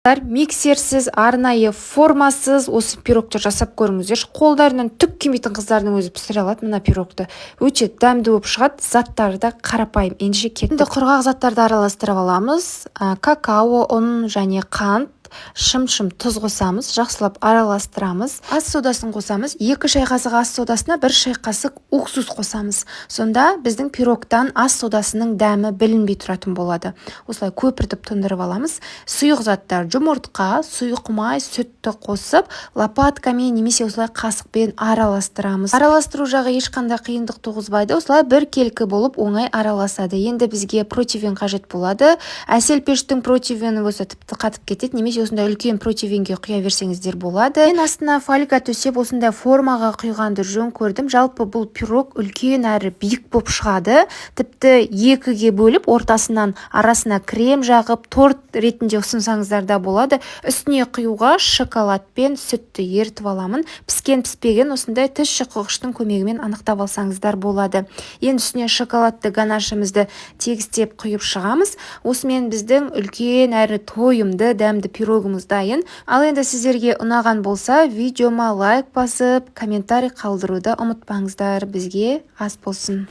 Миксерсіз, арнайы формасыз осы пирогты жасап көріңіздер. Қолдарынан түк келмейтін қыздардың өзі пісіре алады мына пирогты. Өте дәмді болып шығады, заттары да қарапайым. Ендеше кеттік. Енді құрғақ заттарды араластырып аламыз. Какао, ұн және қант, шым-шым тұз қосамыз, жақсылап араластырамыз. Ас содасын қосамыз. 2 шай қасық ас содасына 1 шай қасық уксус қосамыз. Сонда біздің пирогтан ас содасының дәмі білінбей тұратын болады. Осылай көпіртіп тұндырып аламыз. Сұйық заттар, жұмыртқа, сұйық май, сүтті қосып, лопаткамен немесе осылай қасықпен араластырамыз. Араластыру жағы ешқандай қиындық туғызбайды. Осылай бір келкі болып оңай араласады. Енді бізге противен қажет болады. Әсел пештің противені болса тіпті қатып кетеді, немесе осындай үлкен противенге құя берсеңіздер болады. Мен астына фольга төсеп осындай формаға құйғанды жөн көрдім. Жалпы бұл пирог үлкен әрі биік болып шығады. Тіпті 2-ге бөліп, ортасынан арасына крем жағып, торт ретінде ұсынсаңыздар да болады. Үстіне құюға шоколад пен сүтті ертіп аламын. Піскен-піспеген осындай тіс шұқығыштың көмегімен анықтап алсаңыздар болады. Енді үстіне шоколадты ганашымызды тегістеп құйып шығамыз. Осымен біздің үлкен әрі тойымды дәмді пирогымыз дайын. Ал енді сіздерге ұнаған болса, видеома лайк басып, комментарий қалдыруды ұмытпаңыздар. Бізге ас болсын.